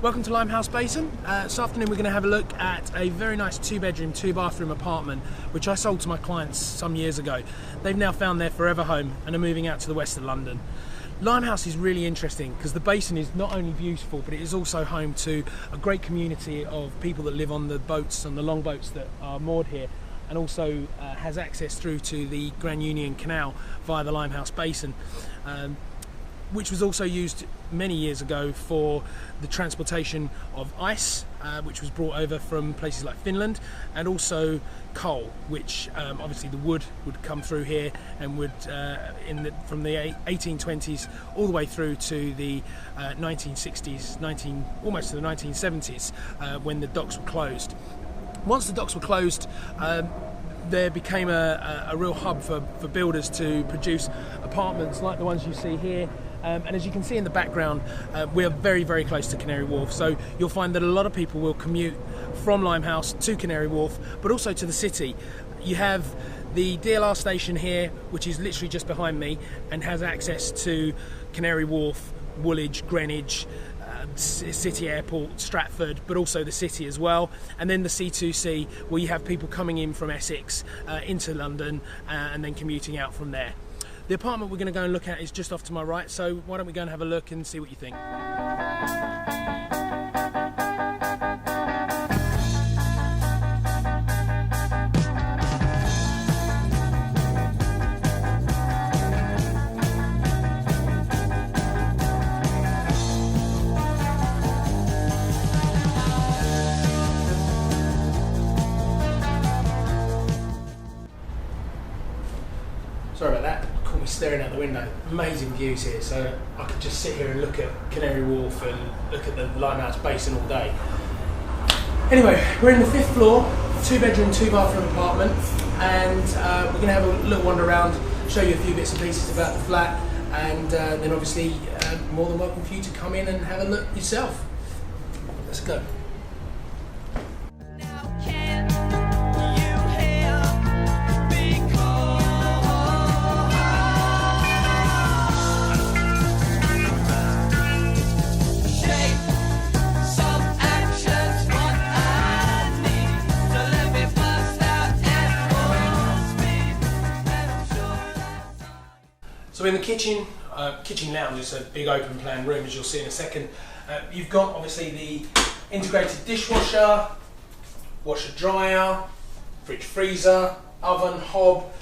Welcome to Limehouse Basin. This afternoon we're going to have a look at a very nice 2-bedroom, 2-bathroom apartment which I sold to my clients some years ago. They've now found their forever home and are moving out to the west of London. Limehouse is really interesting because the basin is not only beautiful, but it is also home to a great community of people that live on the boats, on the long boats that are moored here, and also has access through to the Grand Union Canal via the Limehouse Basin, which was also used many years ago for the transportation of ice, which was brought over from places like Finland, and also coal, which obviously the wood would come through here and would from the 1820s all the way through to the 1960s, almost to the 1970s, when the docks were closed. Once the docks were closed, there became a real hub for builders to produce apartments like the ones you see here. And as you can see in the background, we are very, very close to Canary Wharf, so you'll find that a lot of people will commute from Limehouse to Canary Wharf, but also to the city. You have the DLR station here, which is literally just behind me, and has access to Canary Wharf, Woolwich, Greenwich, City Airport, Stratford, but also the city as well. And then the C2C, where you have people coming in from Essex into London and then commuting out from there. The apartment we're going to go and look at is just off to my right, so why don't we go and have a look and see what you think. Sorry about that. Caught me staring out the window. Amazing views here, so I could just sit here and look at Canary Wharf and look at the Limehouse Basin all day. Anyway, we're in the 5th floor, 2-bedroom, 2-bathroom apartment, and we're going to have a little wander around, show you a few bits and pieces about the flat, and then obviously more than welcome for you to come in and have a look yourself. Let's go. So in the kitchen lounge, it's a big open plan room, as you'll see in a second. You've got obviously the integrated dishwasher, washer dryer, fridge freezer, oven, hob,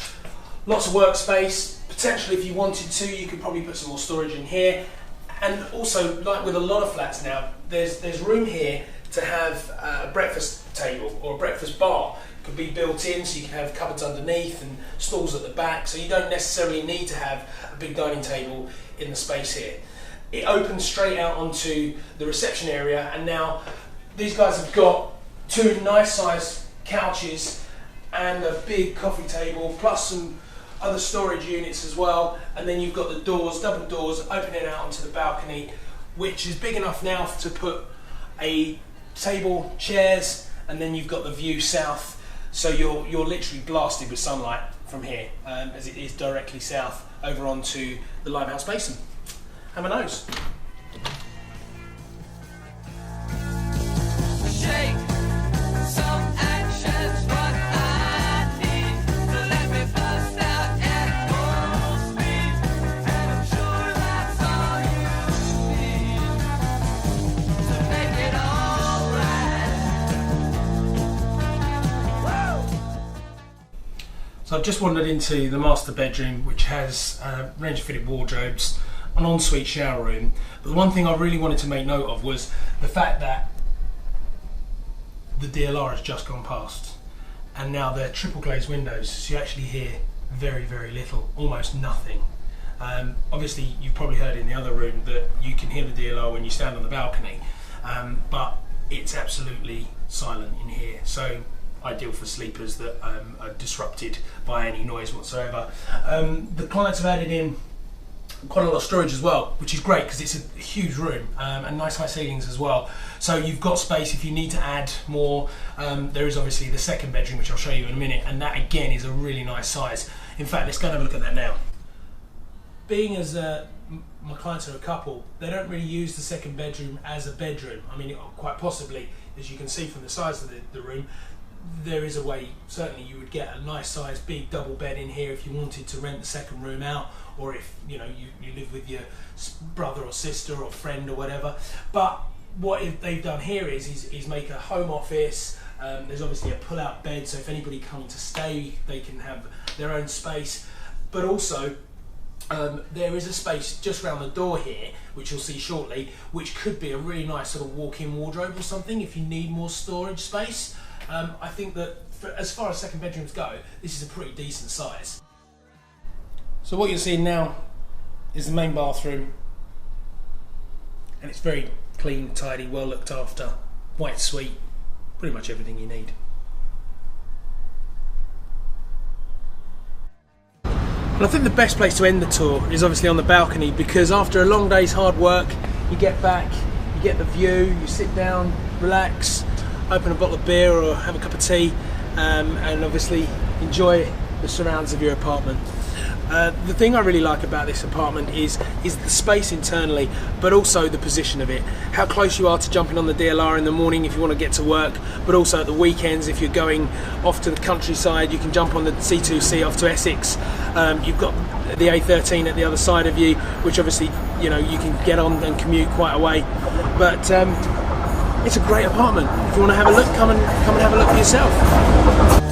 lots of workspace. Potentially, if you wanted to, you could probably put some more storage in here. And also, like with a lot of flats now, there's room here to have a breakfast table or a breakfast bar. Could be built in, so you can have cupboards underneath and stalls at the back, so you don't necessarily need to have a big dining table in the space here. It opens straight out onto the reception area, and now these guys have got 2 nice sized couches and a big coffee table, plus some other storage units as well, and then you've got the doors, double doors, opening out onto the balcony, which is big enough now to put a table, chairs, and then you've got the view south. So you're literally blasted with sunlight from here, as it is directly south over onto the Limehouse Basin. Have a nose. So I've just wandered into the master bedroom, which has range of fitted wardrobes, an ensuite shower room. But the one thing I really wanted to make note of was the fact that the DLR has just gone past, and now they're triple glazed windows, so you actually hear very, very little, almost nothing. Obviously, you've probably heard in the other room that you can hear the DLR when you stand on the balcony, but it's absolutely silent in here. So ideal for sleepers that are disrupted by any noise whatsoever. The clients have added in quite a lot of storage as well, which is great because it's a huge room, and nice high ceilings as well. So you've got space if you need to add more. There is obviously the 2nd bedroom, which I'll show you in a minute, and that again is a really nice size. In fact, let's go and have a look at that now. Being as my clients are a couple, they don't really use the second bedroom as a bedroom. I mean, quite possibly, as you can see from the size of the room, there is a way, certainly you would get a nice size big double bed in here if you wanted to rent the second room out, or if you live with your brother or sister or friend or whatever. But what they've done here is make a home office. There's obviously a pull-out bed, so if anybody comes to stay, they can have their own space. But also, there is a space just around the door here, which you'll see shortly, which could be a really nice sort of walk-in wardrobe or something if you need more storage space. I think that as far as second bedrooms go, this is a pretty decent size. So what you're seeing now is the main bathroom, and it's very clean, tidy, well looked after, white suite, pretty much everything you need. And I think the best place to end the tour is obviously on the balcony, because after a long day's hard work, you get back, you get the view, you sit down, relax, open a bottle of beer or have a cup of tea, and obviously enjoy the surrounds of your apartment. The thing I really like about this apartment is the space internally, but also the position of it. How close you are to jumping on the DLR in the morning if you want to get to work, but also at the weekends if you're going off to the countryside, you can jump on the C2C off to Essex. You've got the A13 at the other side of you, which obviously you can get on and commute quite a way. But it's a great apartment. If you want to have a look, come and have a look for yourself.